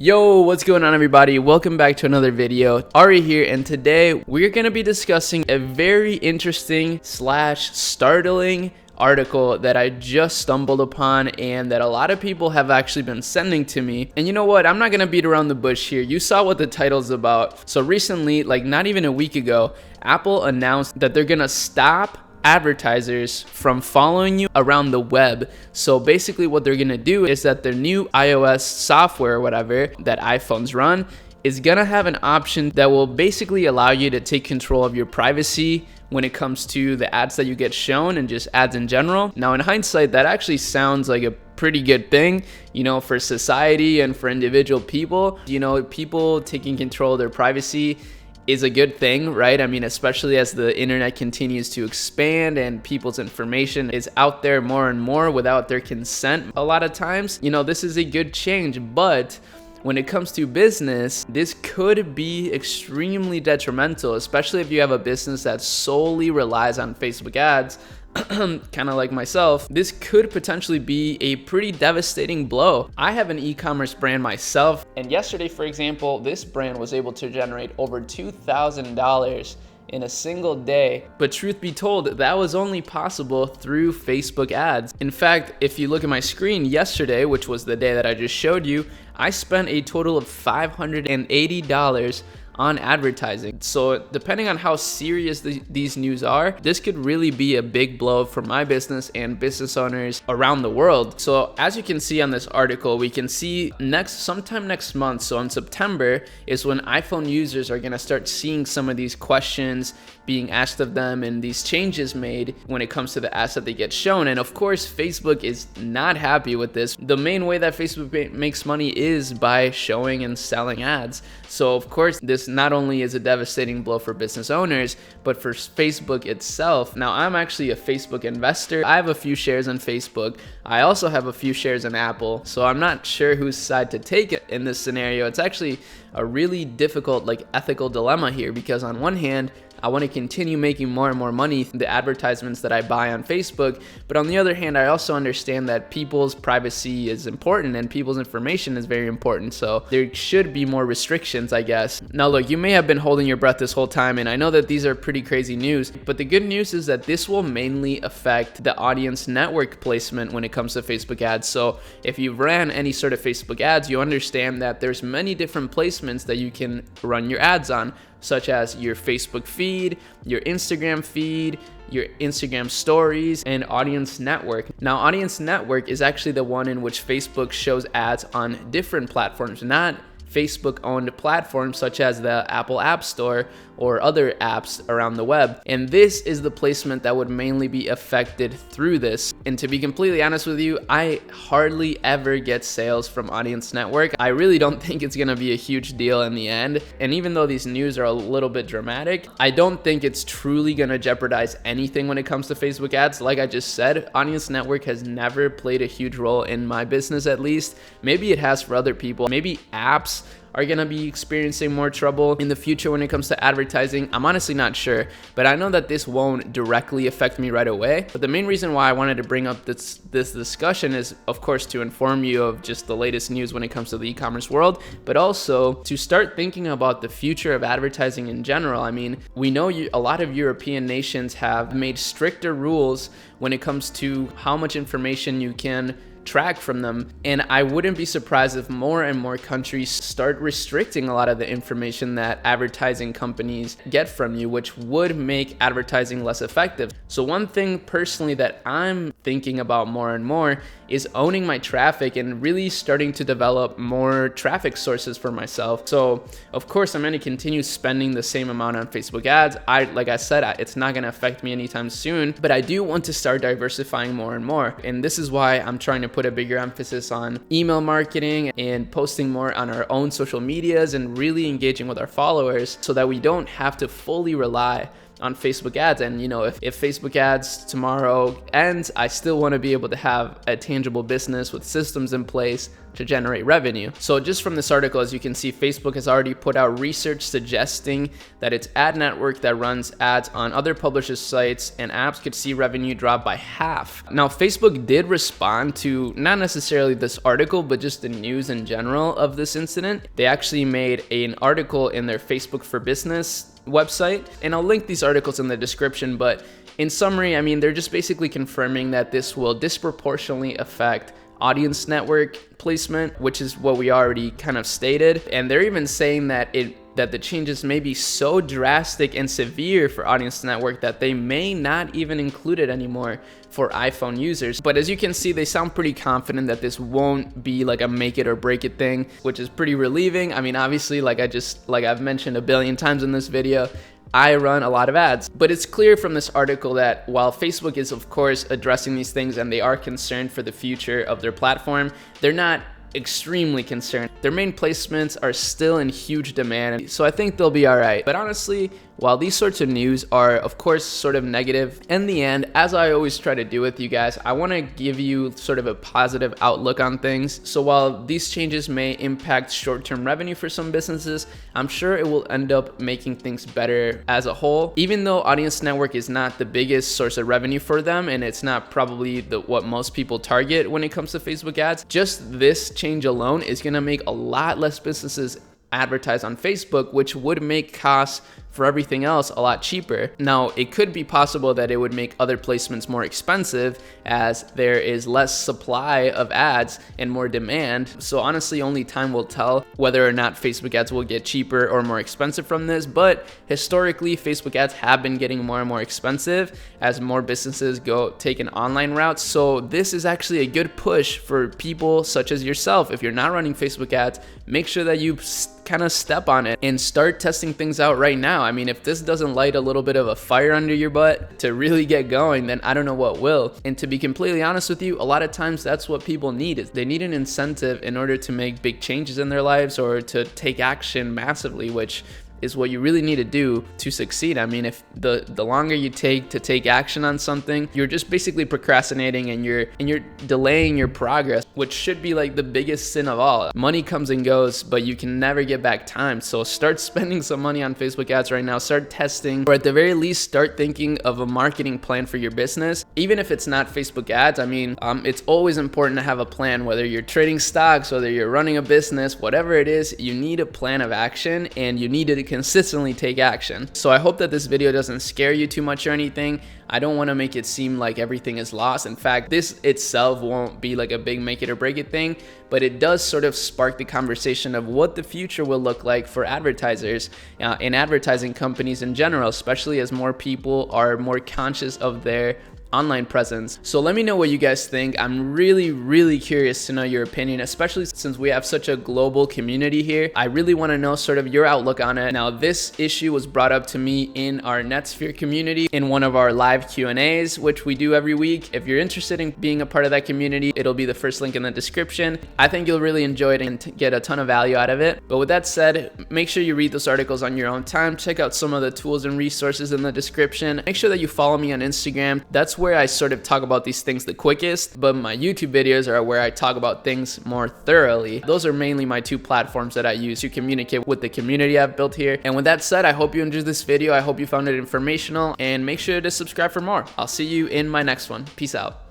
Yo, what's going on everybody? Welcome back to another video. Arie here, and today we're going to be discussing a very interesting / startling article that I just stumbled upon and that a lot of people have actually been sending to me. And you know what? I'm not going to beat around the bush here. You saw what the title's about. So recently, like not even a week ago, Apple announced that they're going to stop advertisers from following you around the web. So basically what they're gonna do is that their new iOS software or whatever that iPhones run is gonna have an option that will basically allow you to take control of your privacy when it comes to the ads that you get shown and just ads in general. Now in hindsight, that actually sounds like a pretty good thing, you know, for society and for individual people. You know, people taking control of their privacy is a good thing, right? I mean, especially as the internet continues to expand and people's information is out there more and more without their consent a lot of times, you know, this is a good change. But when it comes to business, this could be extremely detrimental, especially if you have a business that solely relies on Facebook ads. Kind of like myself, this could potentially be a pretty devastating blow. I have an e-commerce brand myself, and yesterday, for example, this brand was able to generate over $2,000 in a single day. But truth be told, that was only possible through Facebook ads. In fact, if you look at my screen yesterday, which was the day that I just showed you, I spent a total of $580 on advertising. So depending on how serious these news are, this could really be a big blow for my business and business owners around the world. So as you can see on this article, we can see sometime next month, so in September, is when iPhone users are going to start seeing some of these questions being asked of them and these changes made when it comes to the ads that they get shown. And of course, Facebook is not happy with this. The main way that Facebook makes money is by showing and selling ads. So of course, this not only is a devastating blow for business owners, but for Facebook itself. Now, I'm actually a Facebook investor. I have a few shares in Facebook. I also have a few shares in Apple. So I'm not sure whose side to take in this scenario. It's actually a really difficult, ethical dilemma here, because on one hand, I want to continue making more and more money from the advertisements that I buy on Facebook. But on the other hand, I also understand that people's privacy is important and people's information is very important. So there should be more restrictions, I guess. Now, look, you may have been holding your breath this whole time, and I know that these are pretty crazy news, but the good news is that this will mainly affect the audience network placement when it comes to Facebook ads. So if you've ran any sort of Facebook ads, you understand that there's many different placements that you can run your ads on, such as your Facebook feed, your Instagram feed, your Instagram stories, and audience network. Now, audience network is actually the one in which Facebook shows ads on different platforms, not Facebook-owned platforms such as the Apple App Store or other apps around the web. And this is the placement that would mainly be affected through this. And to be completely honest with you, I hardly ever get sales from Audience Network. I really don't think it's gonna be a huge deal in the end. And even though these news are a little bit dramatic, I don't think it's truly gonna jeopardize anything when it comes to Facebook ads. Like I just said, Audience Network has never played a huge role in my business, at least. Maybe it has for other people. Maybe apps are gonna be experiencing more trouble in the future when it comes to advertising. I'm honestly not sure, but I know that this won't directly affect me right away. But the main reason why I wanted to bring up this discussion is, of course, to inform you of just the latest news when it comes to the e-commerce world, but also to start thinking about the future of advertising in general. I mean, we know a lot of European nations have made stricter rules when it comes to how much information you can track from them, and I wouldn't be surprised if more and more countries start restricting a lot of the information that advertising companies get from you, which would make advertising less effective. So one thing personally that I'm thinking about more and more is owning my traffic and really starting to develop more traffic sources for myself. So of course, I'm going to continue spending the same amount on Facebook ads. Like I said, it's not going to affect me anytime soon, but I do want to start diversifying more and more. And this is why I'm trying to put a bigger emphasis on email marketing and posting more on our own social medias and really engaging with our followers so that we don't have to fully rely on Facebook ads. And if Facebook ads tomorrow ends, I still want to be able to have a tangible business with systems in place to generate revenue. So just from this article, as you can see, Facebook has already put out research suggesting that its ad network that runs ads on other publishers' sites and apps could see revenue drop by half. Now, Facebook did respond to not necessarily this article, but just the news in general of this incident. They actually made an article in their Facebook for Business website, and I'll link these articles in the description, but in summary, I mean, they're just basically confirming that this will disproportionately affect audience network placement, which is what we already kind of stated. And they're even saying that the changes may be so drastic and severe for audience network that they may not even include it anymore for iPhone users. But as you can see, they sound pretty confident that this won't be like a make it or break it thing, which is pretty relieving. I mean, obviously, like I've mentioned a billion times in this video, I run a lot of ads, but it's clear from this article that while Facebook is of course addressing these things and they are concerned for the future of their platform, they're not extremely concerned. Their main placements are still in huge demand, so I think they'll be all right. But honestly, while these sorts of news are of course sort of negative, in the end, as I always try to do with you guys, I want to give you sort of a positive outlook on things. So while these changes may impact short-term revenue for some businesses, I'm sure it will end up making things better as a whole. Even though audience network is not the biggest source of revenue for them, and it's not probably what most people target when it comes to Facebook ads, just this change alone is going to make a lot less businesses advertise on Facebook, which would make costs for everything else a lot cheaper. Now, it could be possible that it would make other placements more expensive as there is less supply of ads and more demand. So honestly, only time will tell whether or not Facebook ads will get cheaper or more expensive from this. But historically, Facebook ads have been getting more and more expensive as more businesses take an online route. So this is actually a good push for people such as yourself. If you're not running Facebook ads, make sure that you kind of step on it and start testing things out right now. I mean, if this doesn't light a little bit of a fire under your butt to really get going, then I don't know what will. And to be completely honest with you, a lot of times that's what people need. Is they need an incentive in order to make big changes in their lives or to take action massively, which is what you really need to do to succeed. I mean, if the longer you take to take action on something, you're just basically procrastinating and you're delaying your progress, which should be like the biggest sin of all. Money comes and goes, but you can never get back time. So start spending some money on Facebook ads right now, start testing, or at the very least start thinking of a marketing plan for your business. Even if it's not Facebook ads, I mean, it's always important to have a plan, whether you're trading stocks, whether you're running a business, whatever it is, you need a plan of action and you need to consistently take action. So I hope that this video doesn't scare you too much or anything. I don't want to make it seem like everything is lost. In fact, this itself won't be like a big make it or break it thing, but it does sort of spark the conversation of what the future will look like for advertisers and advertising companies in general, especially as more people are more conscious of their online presence. So let me know what you guys think. I'm really curious to know your opinion, especially since we have such a global community here. I really want to know sort of your outlook on it. Now, this issue was brought up to me in our NetSphere community in one of our live Q&As, which we do every week. If you're interested in being a part of that community, it'll be the first link in the description. I think you'll really enjoy it and get a ton of value out of it. But with that said, make sure you read those articles on your own time. Check out some of the tools and resources in the description. Make sure that you follow me on Instagram. That's where I sort of talk about these things the quickest, but my YouTube videos are where I talk about things more thoroughly. Those are mainly my two platforms that I use to communicate with the community I've built here. And with that said, I hope you enjoyed this video. I hope you found it informational, and make sure to subscribe for more. I'll see you in my next one. Peace out.